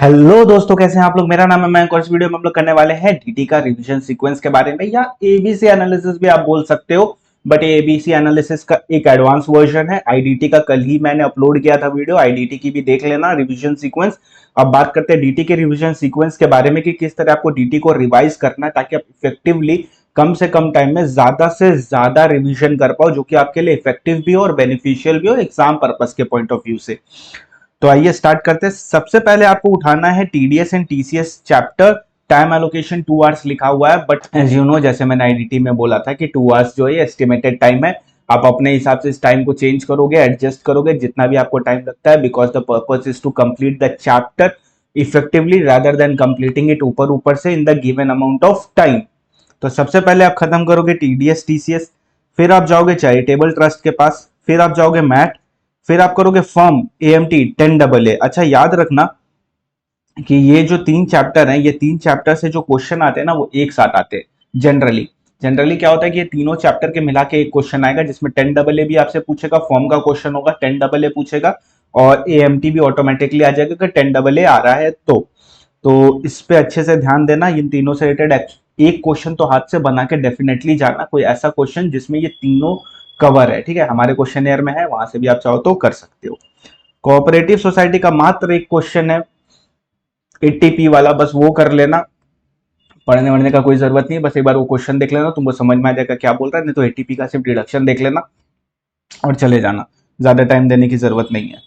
Hello दोस्तों, कैसे हैं आप लोग। मेरा नाम है मयंक और इस वीडियो में हम लोग करने वाले हैं डीटी का रिवीजन सीक्वेंस के बारे में, या एबीसी एनालिसिस भी आप बोल सकते हो। बट ये एबीसी एनालिसिस का एक एडवांस वर्जन है। आईडीटी का कल ही मैंने अपलोड किया था वीडियो, आईडीटी की भी देख लेना रिवीजन सीक्वेंस। अब बात करते हैं डीटी के रिवीजन सीक्वेंस के बारे में कि किस तरह आपको डीटी को रिवाइज करना है ताकि आप इफेक्टिवली कम से कम टाइम में ज्यादा से ज्यादा रिवीजन कर पाओ, जो कि आपके लिए इफेक्टिव भी हो और बेनिफिशियल भी हो एग्जाम पर्पस के पॉइंट ऑफ व्यू से। तो आइए स्टार्ट करते हैं। सबसे पहले आपको उठाना है TDS and TCS chapter. Time allocation 2 hours लिखा हुआ है, बट एज यू नो, जैसे मैंने आईडीटी में बोला था कि 2 आवर्स जो है एस्टिमेटेड टाइम है। आप अपने हिसाब से इस टाइम को चेंज करोगे, एडजस्ट करोगे जितना भी आपको टाइम लगता है, because the purpose is to complete the chapter effectively rather than completing it ऊपर ऊपर से in the given amount of time. तो सबसे पहले आप खत्म करोगे टीडीएस टीसीएस, फिर आप जाओगे चैरिटेबल ट्रस्ट के पास, फिर आप जाओगे मैट, फिर आप करोगे फॉर्म एएमटी 10AA। अच्छा, याद रखना कि ये जो 3 चैप्टर हैं, ये 3 चैप्टर से जो क्वेश्चन आते हैं ना, वो एक साथ आते हैं जनरली। जनरली क्या होता है कि ये तीनों चैप्टर के मिला के एक क्वेश्चन आएगा, जिसमें 10AA भी आपसे पूछेगा, फॉर्म का क्वेश्चन होगा 10AA पूछेगा, और एएमटी भी ऑटोमेटिकली आ जाएगा कि 10AA आ रहा है। तो इस पे अच्छे से ध्यान देना। इन तीनों से रिलेटेड एक क्वेश्चन तो हाथ से बना के डेफिनेटली जाना, कोई ऐसा क्वेश्चन जिसमें ये तीनों कवर है। ठीक है, हमारे क्वेश्चन एयर में है, वहां से भी आप चाहो तो कर सकते हो। कोऑपरेटिव सोसाइटी का मात्र एक क्वेश्चन है, एटीपी वाला, बस वो कर लेना। पढ़ने वढ़ने का कोई जरूरत नहीं है, बस एक बार वो क्वेश्चन देख लेना, तुमको समझ में आ जाएगा क्या बोल रहा है। नहीं तो एटीपी का सिर्फ डिडक्शन देख लेना और चले जाना, ज्यादा टाइम देने की जरूरत नहीं है।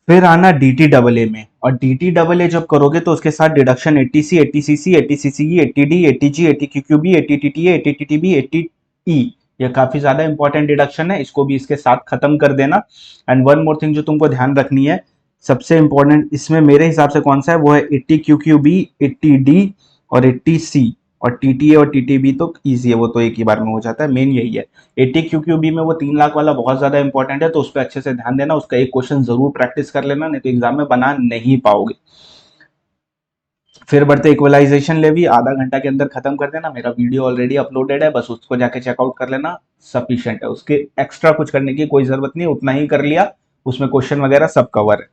फिर आना डीटी डबल ए में, और डीटी डबल ए जब करोगे तो उसके साथ deduction ATC, ATCC, ATCCE, ATD, ATG, ATQQB, ATTTA, ATTTB, ATE, ये काफी ज्यादा इंपॉर्टेंट डिडक्शन है, इसको भी इसके साथ खत्म कर देना। एंड वन मोर थिंग जो तुमको ध्यान रखनी है, सबसे इंपॉर्टेंट इसमें मेरे हिसाब से कौन सा है, वो है एटीक्यूक्यूबी, एटीडी और एटीसी। और टीटीए और टीटीबी तो इजी है, वो तो एक ही बार में हो जाता है, मेन यही है। एटीक्यूक्यूबी में वो 3 लाख वाला बहुत ज्यादा इंपॉर्टेंट है, तो उस पर अच्छे से ध्यान देना, उसका एक क्वेश्चन जरूर प्रैक्टिस कर लेना, नहीं तो एग्जाम में बना नहीं पाओगे। फिर बढ़ते इक्वलाइजेशन लेवी, आधा घंटा के अंदर खत्म कर देना, मेरा वीडियो ऑलरेडी अपलोडेड है, बस उसको जाके चेकआउट कर लेना, सफिशिएंट है, उसके एक्स्ट्रा कुछ करने की कोई जरूरत नहीं, उतना ही कर लिया, उसमें क्वेश्चन वगैरह सब कवर है।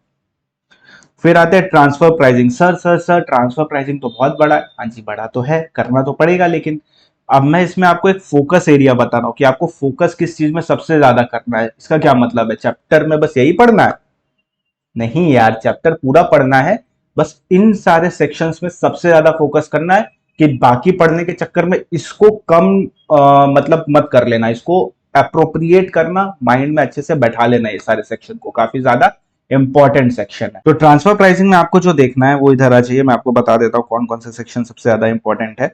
फिर आते हैं transfer pricing. Sir transfer pricing तो बहुत बड़ा है। हाँ जी, बड़ा तो है, करना तो पड़ेगा, लेकिन अब मैं इसमें आपको एक फोकस एरिया बता रहा हूँ कि आपको फोकस किस चीज में सबसे ज्यादा करना है। इसका क्या मतलब है, चैप्टर में बस यही पढ़ना है? नहीं यार, चैप्टर पूरा पढ़ना है, बस इन सारे सेक्शंस में सबसे ज्यादा फोकस करना है, कि बाकी पढ़ने के चक्कर में इसको कम मतलब मत कर लेना, इसको अप्रोप्रिएट करना, माइंड में अच्छे से बैठा लेना, ये सारे सेक्शन को, काफी ज्यादा इंपॉर्टेंट सेक्शन है। तो ट्रांसफर प्राइसिंग में आपको जो देखना है वो इधर आ चाहिए, मैं आपको बता देता हूँ कौन कौन से सेक्शन सबसे ज्यादा इंपॉर्टेंट है।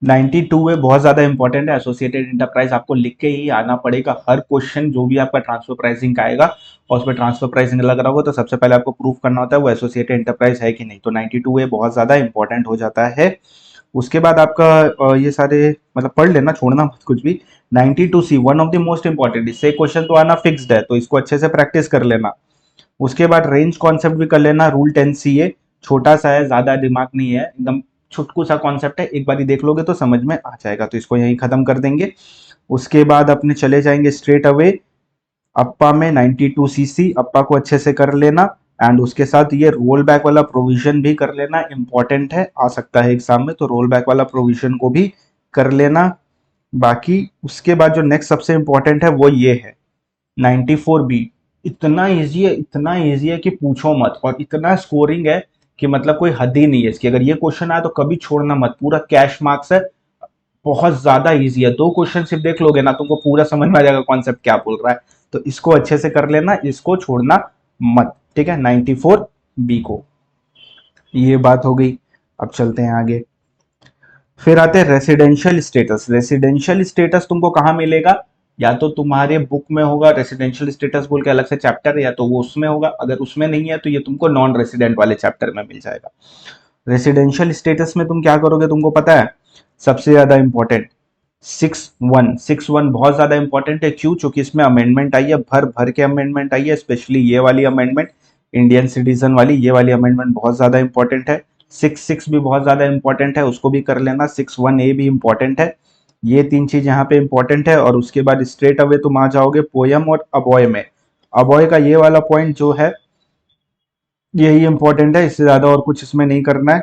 92 है, बहुत ज्यादा इंपॉर्टेंट है। एसोसिएटेड इंटरप्राइज आपको लिख के ही आना पड़ेगा, हर क्वेश्चन जो भी आपका ट्रांसफर प्राइसिंग का आएगा और उसमें ट्रांसफर प्राइसिंग लग रहा होगा, तो सबसे पहले आपको प्रूफ करना होता है वो एसोसिएटेड इंटरप्राइज है कि नहीं। तो 92 है बहुत ज्यादा इंपॉर्टेंट हो जाता है। उसके बाद आपका ये सारे मतलब पढ़ लेना, छोड़ना मत कुछ भी। 92C one of the most important, इससे क्वेश्चन तो आना फिक्स्ड है, तो इसको अच्छे से प्रैक्टिस कर लेना। उसके बाद रेंज कॉन्सेप्ट भी कर लेना, रूल 10CA, छोटा सा है, ज्यादा दिमाग नहीं है, एकदम छुटकू सा कॉन्सेप्ट है, एक बार देख लोगे तो समझ में आ जाएगा, तो इसको यहीं खत्म कर देंगे। उसके बाद अपने चले जाएंगे स्ट्रेट अवे अप्पा में। 92CC अप्पा को अच्छे से कर लेना, एंड उसके साथ ये रोल बैक वाला प्रोविजन भी कर लेना, इंपॉर्टेंट है, आ सकता है एग्जाम में, तो रोल बैक वाला प्रोविजन को भी कर लेना। बाकी उसके बाद जो नेक्स्ट सबसे इंपॉर्टेंट है वो ये है 94B। इतना इजी है, इतना इजी है कि पूछो मत, और इतना स्कोरिंग है कि मतलब कोई हद ही नहीं है इसकी। अगर ये क्वेश्चन आए तो कभी छोड़ना मत, पूरा कैश मार्क्स है, बहुत ज्यादा इजी है। 2 क्वेश्चन सिर्फ देख लोगे ना, तुमको पूरा समझ में आ जाएगा कॉन्सेप्ट क्या बोल रहा है, तो इसको अच्छे से कर लेना, इसको छोड़ना मत। ठीक है, 94B को, ये बात हो गई। अब चलते हैं आगे। फिर आते हैं रेसिडेंशियल स्टेटस। रेसिडेंशियल स्टेटस तुमको कहाँ मिलेगा, या तो तुम्हारे बुक में होगा रेसिडेंशियल स्टेटस बोल के अलग से चैप्टर, या तो वो उसमें होगा, अगर उसमें नहीं है तो ये तुमको नॉन रेसिडेंट वाले चैप्टर में मिल जाएगा। रेसिडेंशियल स्टेटस में तुम क्या करोगे, तुमको पता है, सबसे ज्यादा इंपॉर्टेंट 6.1 बहुत ज्यादा इंपॉर्टेंट है। क्यों? क्योंकि इसमें अमेंडमेंट आई है, भर भर के अमेंडमेंट आई है, स्पेशली ये वाली अमेंडमेंट, इंडियन सिटीजन वाली, ये वाली अमेंडमेंट बहुत ज्यादा इंपॉर्टेंट है। 6.6 भी बहुत ज्यादा इंपॉर्टेंट है, उसको भी कर लेना। 6.1A भी इंपॉर्टेंट है। ये 3 चीज यहाँ पे इंपॉर्टेंट है। और उसके बाद स्ट्रेट अवे तुम आ जाओगे पोयम और अबॉय में। अबॉय का ये वाला पॉइंट जो है यही इंपॉर्टेंट है, इससे ज्यादा और कुछ इसमें नहीं करना है।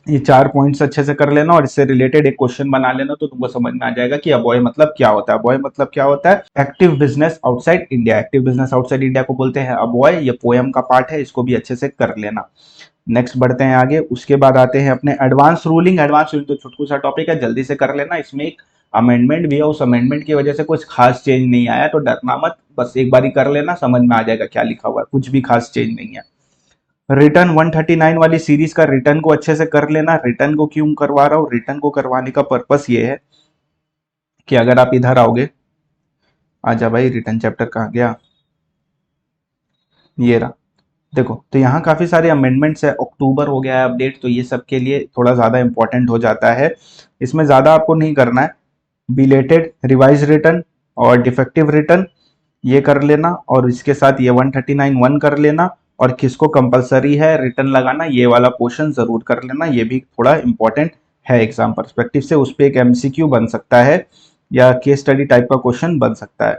ये 4 पॉइंट्स अच्छे से कर लेना और इससे रिलेटेड एक क्वेश्चन बना लेना, तो तुमको समझ में आ जाएगा कि अबॉय मतलब क्या होता है। अबॉय मतलब क्या होता है? Active business outside India. Active business outside India को बोलते हैं अबॉय। ये पोयम का पार्ट है, इसको भी अच्छे से कर लेना। नेक्स्ट बढ़ते हैं आगे। उसके बाद आते हैं अपने एडवांस रूलिंग। एडवांस रूलिंग तो छुटकू सा टॉपिक है, जल्दी से कर लेना। इसमें एक अमेंडमेंट भी है, उस अमेंडमेंट की वजह से कुछ खास चेंज नहीं आया, तो डरना मत, बस एक बार ही कर लेना, समझ में आ जाएगा क्या लिखा हुआ है, कुछ भी खास चेंज नहीं है। रिटर्न 139 वाली सीरीज का रिटर्न को अच्छे से कर लेना। रिटर्न को क्यों करवा रहा हूं? रिटर्न को करवाने का पर्पस ये है कि अगर आप इधर आओगे, आजा भाई, रिटर्न चैप्टर कहाँ गया, ये रहा। देखो, तो यहाँ काफी सारे अमेंडमेंट्स है, अक्टूबर हो गया है अपडेट, तो ये सब के लिए थोड़ा ज्यादा इंपॉर्टेंट हो जाता है। इसमें ज्यादा आपको नहीं करना है। बिलेटेड रिवाइज रिटर्न और डिफेक्टिव रिटर्न ये कर लेना, और इसके साथ ये 139(1) कर लेना, और किसको कंपलसरी है रिटर्न लगाना, ये वाला पोर्शन जरूर कर लेना। ये भी थोड़ा इंपॉर्टेंट है एग्जाम पर्सपेक्टिव से, उस पर एक एमसीक्यू बन सकता है या केस स्टडी टाइप का क्वेश्चन बन सकता है।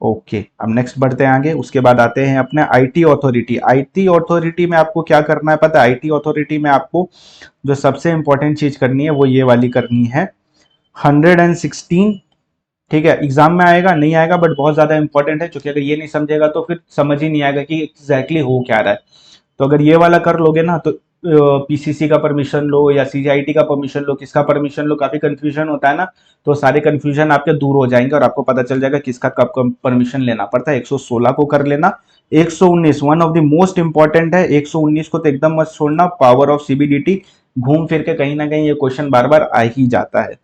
ओके, अब नेक्स्ट बढ़ते हैं आगे। उसके बाद आते हैं अपने आईटी अथॉरिटी। आईटी अथॉरिटी में आपको क्या करना है पता है? आईटी अथॉरिटी में आपको जो सबसे इंपॉर्टेंट चीज करनी है वो ये वाली करनी है, 116। ठीक है, एग्जाम में आएगा नहीं आएगा, बट बहुत ज्यादा इंपॉर्टेंट है, क्योंकि अगर ये नहीं समझेगा तो फिर समझ ही नहीं आएगा कि एग्जैक्टली हो क्या रहा है। तो अगर ये वाला कर लोगे ना, तो पीसीसी का परमिशन लो या सीजीआईटी का परमिशन लो, किसका परमिशन लो, काफी कंफ्यूजन होता है ना, तो सारे कंफ्यूजन आपके दूर हो जाएंगे और आपको पता चल जाएगा किसका कब परमिशन लेना पड़ता है। 116 को कर लेना। 119 one of the most important है। 119 को तो एकदम मत छोड़ना, पावर ऑफ सीबीडीटी। घूम फिर के कहीं ना कहीं ये क्वेश्चन बार बार आ ही जाता है,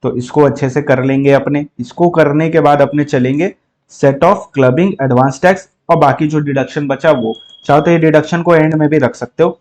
तो इसको अच्छे से कर लेंगे अपने। इसको करने के बाद अपने चलेंगे set of clubbing advance tax, और बाकी जो डिडक्शन बचा वो, चाहो तो ये डिडक्शन को एंड में भी रख सकते हो,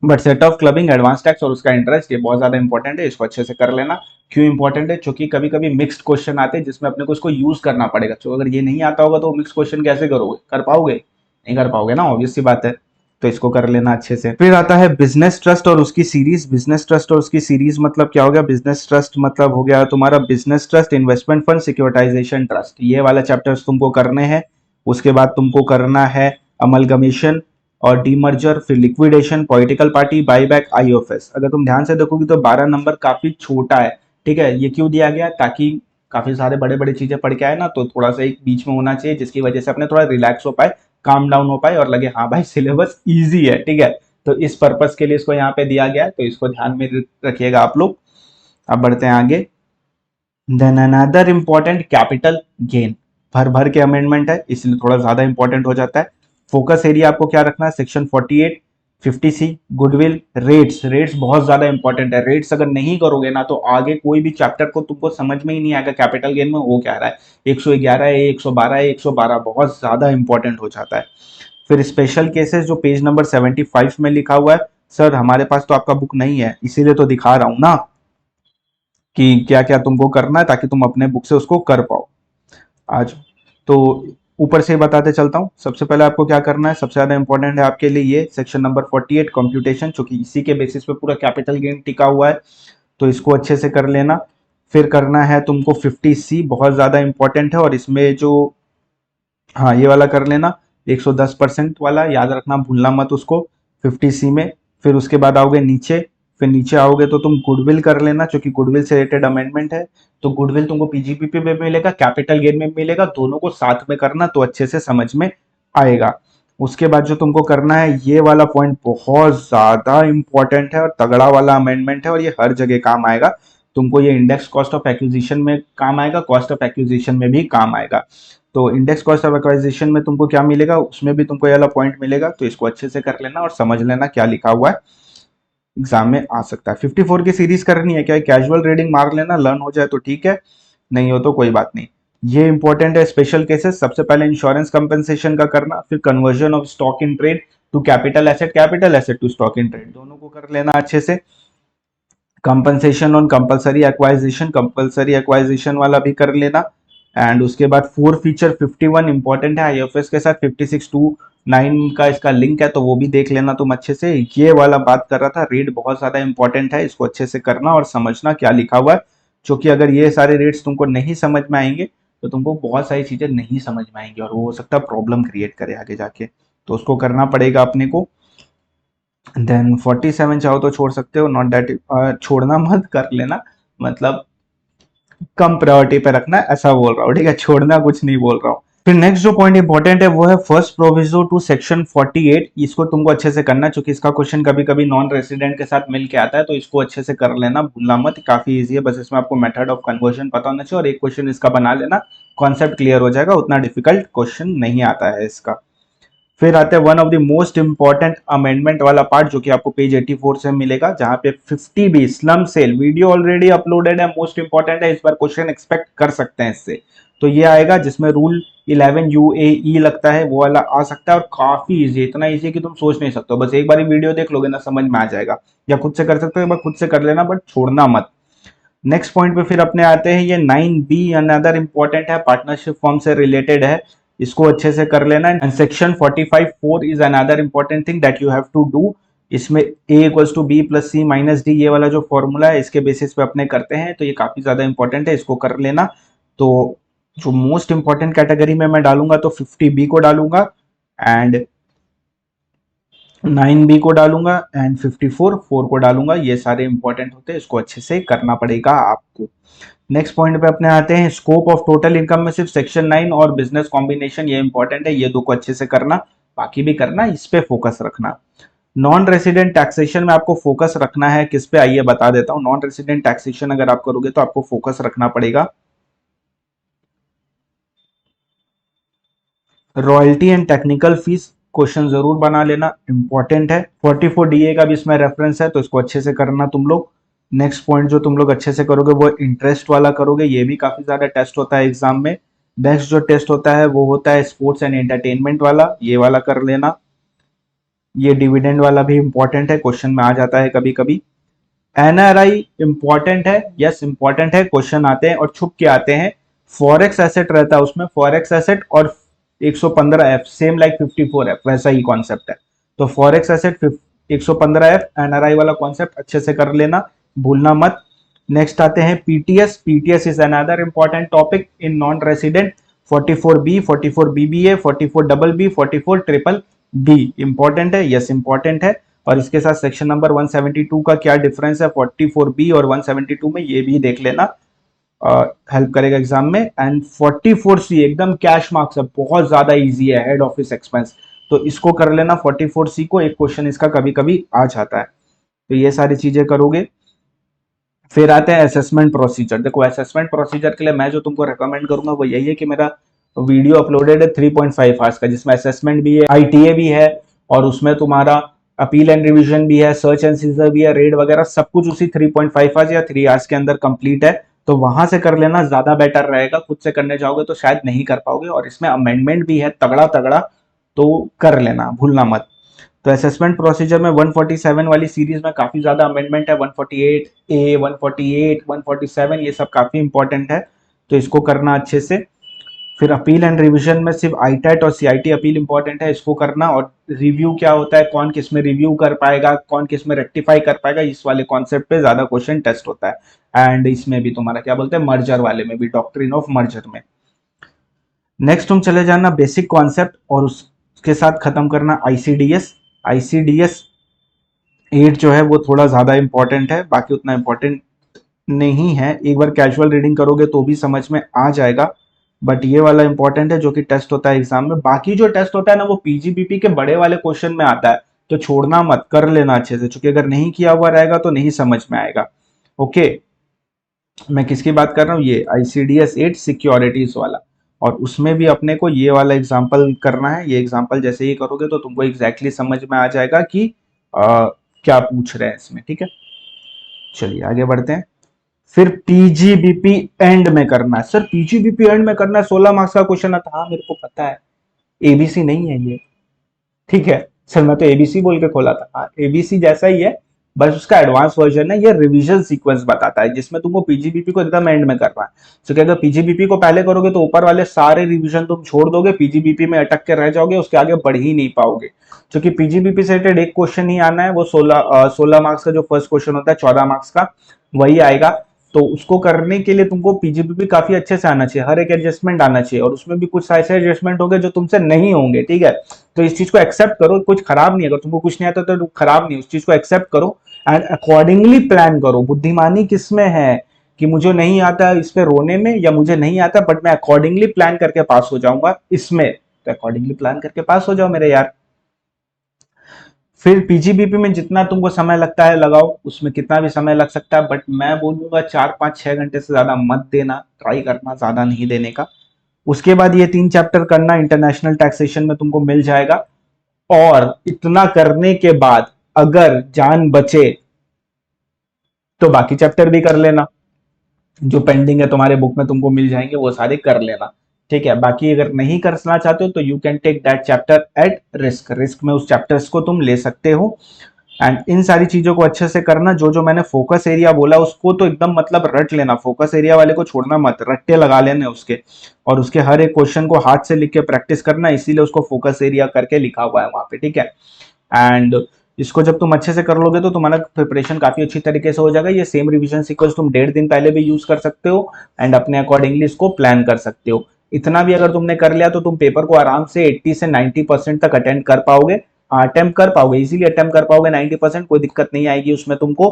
but set of clubbing advance tax और उसका इंटरेस्ट ये बहुत ज्यादा इंपॉर्टेंट है, इसको अच्छे से कर लेना। क्यों इंपॉर्टेंट है? क्योंकि कभी कभी मिक्स्ड क्वेश्चन आते हैं जिसमें अपने को इसको यूज करना पड़ेगा, तो अगर ये नहीं आता होगा तो मिक्स क्वेश्चन कैसे करोगे, कर पाओगे? नहीं कर पाओगे ना, ऑब्वियस सी बात है। तो इसको कर लेना अच्छे से। फिर आता है बिजनेस ट्रस्ट और उसकी सीरीज। बिजनेस ट्रस्ट और उसकी सीरीज मतलब क्या हो गया? बिजनेस ट्रस्ट मतलब हो गया तुम्हारा business trust, investment fund, securitization trust, ये वाला चैप्टर्स तुमको करने हैं। उसके बाद तुमको करना है अमलगमेशन और डीमर्जर, फिर लिक्विडेशन, पॉलिटिकल पार्टी, बाईबैक, आईओएफएस। अगर तुम ध्यान से देखोगे तो 12 नंबर काफी छोटा है। ठीक है, ये क्यों दिया गया? ताकि काफी सारे बड़े बड़े चीजें पढ़ के आए ना, तो थोड़ा सा एक बीच में होना चाहिए, जिसकी वजह से अपने थोड़ा रिलैक्स हो पाए, काम डाउन हो पाए और लगे हाँ भाई सिलेबस इजी है। ठीक है, तो इस पर्पस के लिए इसको यहाँ पे दिया गया है, तो इसको ध्यान में रखिएगा आप लोग। अब बढ़ते हैं आगे। Then another important, capital gain. भर भर के अमेंडमेंट है, इसलिए थोड़ा ज्यादा इंपॉर्टेंट हो जाता है। फोकस एरिया आपको क्या रखना है? Section 48, 50C, goodwill, rates. Rates बहुत ज्यादा इंपॉर्टेंट है। रेट्स अगर नहीं करोगे ना तो आगे कोई भी चैप्टर को तुमको समझ में ही नहीं आएगा कैपिटल गेन में हो क्या रहा है। 111 है, 112 है, 112 बहुत ज्यादा इंपॉर्टेंट हो जाता है। फिर स्पेशल केसेस जो पेज नंबर 75 में लिखा हुआ है। सर हमारे पास तो आपका बुक नहीं है, इसीलिए तो दिखा रहा हूं ना कि क्या क्या तुमको करना है, ताकि तुम अपने बुक से उसको कर पाओ। आज तो ऊपर से बताते चलता हूँ। सबसे पहले आपको क्या करना है, सबसे ज्यादा इंपॉर्टेंट है आपके लिए ये सेक्शन नंबर 48 कंप्यूटेशन, क्योंकि इसी के बेसिस पे पूरा कैपिटल गेन टिका हुआ है, तो इसको अच्छे से कर लेना। फिर करना है तुमको 50C, बहुत ज्यादा इंपॉर्टेंट है, और इसमें जो, हाँ ये वाला कर लेना, 110% वाला याद रखना, भूलना मत उसको, 50C में। फिर उसके बाद आओगे नीचे। फिर नीचे आओगे तो तुम गुडविल कर लेना, क्योंकि गुडविल से रिलेटेड अमेंडमेंट है, तो गुडविल तुमको पीजीपीपी में मिलेगा, कैपिटल गेन में मिलेगा, दोनों को साथ में करना तो अच्छे से समझ में आएगा। उसके बाद जो तुमको करना है, ये वाला पॉइंट बहुत ज्यादा इंपॉर्टेंट है और तगड़ा वाला अमेंडमेंट है, और ये हर जगह काम आएगा तुमको। ये इंडेक्स कॉस्ट ऑफ एक्विजिशन में काम आएगा, कॉस्ट ऑफ एक्विजिशन में भी काम आएगा। तो इंडेक्स कॉस्ट ऑफ एक्वाइजिशन में तुमको क्या मिलेगा, उसमें भी तुमको ये वाला पॉइंट मिलेगा, तो इसको अच्छे से कर लेना और समझ लेना क्या लिखा हुआ है, एग्जाम में आ सकता है। 54 की सीरीज करनी है क्या? कैजुअल रीडिंग मार लेना, लर्न हो जाए तो ठीक है, नहीं हो तो कोई बात नहीं। ये इंपॉर्टेंट है। स्पेशल केसेस, सबसे पहले इंश्योरेंस कंपनसेशन का करना, फिर conversion of stock in trade to capital asset, capital asset to stock in trade, दोनों को कर लेना अच्छे से। Compensation on compulsory acquisition, compulsory acquisition वाला भी कर लेना। एंड उसके बाद फोर फीचर 51 इंपॉर्टेंट है, आईएफएस के साथ 5629 का इसका लिंक है, तो वो भी देख लेना तुम अच्छे से। ये वाला बात कर रहा था, रेट बहुत ज्यादा इंपॉर्टेंट है, इसको अच्छे से करना और समझना क्या लिखा हुआ है, क्योंकि अगर ये सारे रेट्स तुमको नहीं समझ में आएंगे तो तुमको बहुत सारी चीजें नहीं समझ में आएंगी, और वो हो सकता है प्रॉब्लम क्रिएट करे आगे जाके। तो उसको करना पड़ेगा अपने को। देन 47 चाहो तो छोड़ सकते हो, नॉट दैट, छोड़ना मत, कर लेना, मतलब कम प्रायोरिटी पे रखना, ऐसा बोल रहा हूँ, ठीक है, छोड़ना कुछ नहीं बोल रहा हूँ। फिर नेक्स्ट जो पॉइंट इंपॉर्टेंट है वो है फर्स्ट प्रोविजो टू सेक्शन 48। इसको तुमको अच्छे से करना, क्योंकि इसका क्वेश्चन कभी कभी नॉन रेसिडेंट के साथ मिल के आता है, तो इसको अच्छे से कर लेना, भूलना मत, काफी इजी है, बस इसमें आपको मेथड ऑफ कन्वर्जन पता होना चाहिए और एक क्वेश्चन इसका बना लेना, कॉन्सेप्ट क्लियर हो जाएगा, उतना डिफिकल्ट क्वेश्चन नहीं आता है इसका। फिर आते हैं one of the most important amendment वाला पार्ट, जो कि आपको पेज 84 से मिलेगा, जहां पे 50B slump sale, video already uploaded है, मोस्ट इंपॉर्टेंट है, इस बार क्वेश्चन एक्सपेक्ट कर सकते हैं इससे। तो ये आएगा जिसमें रूल 11 UAE लगता है, वो वाला आ सकता है, और काफी इजी, इतना इजी है कि तुम सोच नहीं सकते हो, बस एक बार वीडियो देख लोगे ना, समझ में आ जाएगा, या खुद से कर सकते हो, एक बार खुद से कर लेना, बट छोड़ना मत। नेक्स्ट पॉइंट पे फिर अपने आते हैं, ये 9B अनदर इंपॉर्टेंट है, पार्टनरशिप फॉर्म से रिलेटेड है, इसको अच्छे से कर लेना। And section 45(4) is another important thing that you have to do. इसमें A = B + C - D, ये वाला जो फॉर्मूला है, इसके बेसिस पे अपने करते हैं, तो ये काफी ज्यादा इंपॉर्टेंट है, इसको कर लेना। तो जो मोस्ट इंपॉर्टेंट कैटेगरी में मैं डालूंगा तो 50B को डालूंगा, एंड 9B को डालूंगा, एंड 54(4) को डालूंगा, ये सारे इंपॉर्टेंट होते हैं, इसको अच्छे से करना पड़ेगा आपको। नेक्स्ट पॉइंट पे अपने आते हैं, स्कोप ऑफ टोटल इनकम में सिर्फ सेक्शन 9 और बिजनेस कॉम्बिनेशन, ये इंपॉर्टेंट है, ये दो को अच्छे से करना, बाकी भी करना, इस पे फोकस रखना। नॉन रेसिडेंट टैक्सेशन में आपको फोकस रखना है किस पे, आइए बता देता हूं। नॉन रेसिडेंट टैक्सेशन अगर आप करोगे तो आपको फोकस रखना पड़ेगा royalty and technical fees, question जरूर बना लेना, इंपॉर्टेंट है। 44DA का भी इसमें रेफरेंस है, तो इसको अच्छे से करना तुम लोग। नेक्स्ट पॉइंट जो तुम लोग अच्छे से करोगे वो इंटरेस्ट वाला करोगे, ये भी काफी ज्यादा टेस्ट होता है एग्जाम में। नेक्स्ट जो टेस्ट होता है वो होता है स्पोर्ट्स एंड एंटरटेनमेंट वाला, ये वाला कर लेना। ये डिविडेंड वाला भी इंपॉर्टेंट है, क्वेश्चन में आ जाता है कभी कभी। NRI इंपॉर्टेंट है, यस इंपॉर्टेंट है, क्वेश्चन आते हैं और छुप के आते हैं। फॉरेक्स एसेट रहता है उसमें, फॉरेक्स एसेट और 115F सेम लाइक 54F, वैसा ही कॉन्सेप्ट है। तो फॉरेक्स एसेट 115F, NRI वाला कॉन्सेप्ट अच्छे से कर लेना, भूलना मत। नेक्स्ट आते हैं PTS। PTS is another important topic in non resident. 44B, 44BBA, 44BB, 44BBB important है, यस इंपॉर्टेंट है। और इसके साथ सेक्शन नंबर 172 का क्या डिफरेंस है 44B और 172 में, ये भी देख लेना, हेल्प करेगा एग्जाम में। एंड 44C एकदम कैश मार्क्स है, बहुत ज्यादा इजी है, हेड ऑफिस एक्सपेंस, तो इसको कर लेना 44C को, एक क्वेश्चन इसका कभी कभी आ जाता है, तो ये सारी चीजें करोगे। फिर आते हैं असेसमेंट प्रोसीजर। देखो असेसमेंट प्रोसीजर के लिए मैं जो तुमको रेकमेंड करूंगा वो यही है कि मेरा वीडियो अपलोडेड है 3.5 आवर्स का, जिसमें असेसमेंट भी है, ITA भी है, और उसमें तुम्हारा अपील एंड रिवीजन भी है, सर्च एंड सीजर भी है, रेड वगैरह सब कुछ उसी 3.5 आवर्स या 3 आवर्स के अंदर कंप्लीट है। तो वहां से कर लेना ज्यादा बेटर रहेगा, खुद से करने जाओगे तो शायद नहीं कर पाओगे, और इसमें अमेंडमेंट भी है तगड़ा तगड़ा, तो कर लेना, भूलना मत। तो असेसमेंट प्रोसीजर में 147 वाली सीरीज में काफी ज्यादा अमेंडमेंट है, 148A, 148, 147, ये सब काफी इंपॉर्टेंट है, तो इसको करना अच्छे से। फिर अपील एंड रिवीजन में सिर्फ ITAT और CIT अपील इंपॉर्टेंट है, इसको करना। और रिव्यू क्या होता है, कौन किस में रिव्यू कर पाएगा, कौन किस में रेक्टिफाई कर पाएगा, इस वाले कॉन्सेप्ट पे ज्यादा क्वेश्चन टेस्ट होता है। एंड इसमें भी तुम्हारा क्या बोलते हैं, मर्जर वाले में भी, डॉक्ट्रिन ऑफ मर्जर में। नेक्स्ट तुम चले जाना बेसिक कॉन्सेप्ट, और उसके साथ खत्म करना ICDS 8 जो है वो थोड़ा ज्यादा इंपॉर्टेंट है, बाकी उतना इंपॉर्टेंट नहीं है, एक बार कैजुअल रीडिंग करोगे तो भी समझ में आ जाएगा, बट ये वाला इंपॉर्टेंट है जो कि टेस्ट होता है एग्जाम में। बाकी जो टेस्ट होता है ना वो PGBP के बड़े वाले क्वेश्चन में आता है, तो छोड़ना मत, कर लेना अच्छे से, क्योंकि अगर नहीं किया हुआ रहेगा तो नहीं समझ में आएगा। ओके, मैं किसकी बात कर रहा हूँ, ये ICDS 8 सिक्योरिटीज वाला, और उसमें भी अपने को ये वाला एग्जाम्पल करना है। ये एग्जाम्पल जैसे ही करोगे तो तुमको एग्जैक्टली समझ में आ जाएगा कि क्या पूछ रहे हैं इसमें, ठीक है। चलिए आगे बढ़ते हैं। फिर PGBP एंड में करना है, सर PGBP एंड में करना है, 16 मार्क्स का क्वेश्चन आता, हाँ मेरे को पता है, ABC नहीं है ये, ठीक है सर, मैं तो ABC बोल के खोला था, हाँ ABC जैसा ही है, बस उसका एडवांस वर्जन है। ये रिवीजन सीक्वेंस बताता है, जिसमें तुमको PGBP को एकदम एंड में करना है। तो क्या, अगर PGBP को पहले करोगे तो ऊपर वाले सारे रिवीजन तुम छोड़ दोगे, PGBP में अटक के रह जाओगे, उसके आगे बढ़ ही नहीं पाओगे। क्योंकि PGBP से रिलेटेड एक क्वेश्चन ही आना है, वो 16 मार्क्स का जो फर्स्ट क्वेश्चन होता है, 14 मार्क्स का, वही आएगा। तो उसको करने के लिए तुमको पीजीपीपी काफी अच्छे से आना चाहिए, हर एक एडजस्टमेंट आना चाहिए, और उसमें भी कुछ ऐसे एडजस्टमेंट होंगे जो तुमसे नहीं होंगे, ठीक है। तो इस चीज को एक्सेप्ट करो, कुछ खराब नहीं है, अगर तुमको कुछ नहीं आता तो खराब नहीं, उस चीज को एक्सेप्ट करो एंड अकॉर्डिंगली प्लान करो। बुद्धिमानी किसमें है कि मुझे नहीं आता इस पे रोने में, या मुझे नहीं आता बट मैं अकॉर्डिंगली प्लान करके पास हो जाऊंगा इसमें, तो अकॉर्डिंगली प्लान करके पास हो जाओ मेरे यार। फिर पीजीबीपी में जितना तुमको समय लगता है लगाओ, उसमें कितना भी समय लग सकता है, बट मैं बोलूंगा 4 5 6 घंटे से ज्यादा मत देना, ट्राई करना ज्यादा नहीं देने का। उसके बाद ये 3 चैप्टर करना, इंटरनेशनल टैक्सेशन में तुमको मिल जाएगा। और इतना करने के बाद अगर जान बचे तो बाकी चैप्टर भी कर लेना, जो पेंडिंग है तुम्हारे बुक में तुमको मिल जाएंगे वो सारे कर लेना, ठीक है। बाकी अगर नहीं करना चाहते हो तो you can take that chapter at risk, risk में उस चैप्टर्स को तुम ले सकते हो। एंड इन सारी चीजों को अच्छे से करना, जो जो मैंने फोकस एरिया बोला उसको तो एकदम मतलब रट लेना, फोकस एरिया वाले को छोड़ना मत, रट्टे लगा लेने उसके, और उसके हर एक क्वेश्चन को हाथ से लिख के प्रैक्टिस करना, इसीलिए उसको फोकस एरिया करके लिखा हुआ है वहां पे, ठीक है। एंड इसको जब तुम अच्छे से कर लोगे तो तुम्हारा प्रिपरेशन काफी अच्छी तरीके से हो जाएगा। ये सेम रिवीजन सीक्वेंस तुम 1.5 दिन पहले भी यूज कर सकते हो एंड अपने अकॉर्डिंगली इसको प्लान कर सकते हो। इतना भी अगर तुमने कर लिया तो तुम पेपर को आराम से 80 से 90% तक अटेंड कर पाओगे, अटेम्प्ट कर पाओगे, इजीली अटेम्प्ट कर पाओगे 90%, कोई दिक्कत नहीं आएगी उसमें तुमको।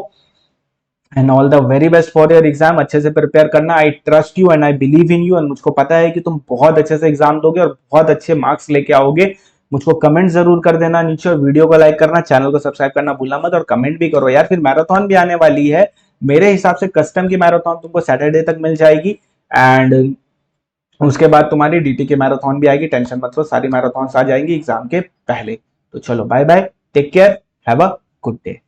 And all the very best for your exam, अच्छे से प्रिपेयर करना, I trust you and I believe in you, and मुझको पता है कि तुम बहुत अच्छे से एग्जाम दोगे और बहुत अच्छे मार्क्स लेके आओगे। मुझको कमेंट जरूर कर देना नीचे, और वीडियो को लाइक करना, चैनल को सब्सक्राइब करना भूलना मत, और कमेंट भी करो यार। फिर मैराथन भी आने वाली है, मेरे हिसाब से कस्टम की मैराथन तुमको सैटरडे तक मिल जाएगी, एंड उसके बाद तुम्हारी डीटी की मैराथन भी आएगी, टेंशन मत लो, सारी मैराथन आ जाएंगी एग्जाम के पहले। तो चलो bye bye, take care, have a good day.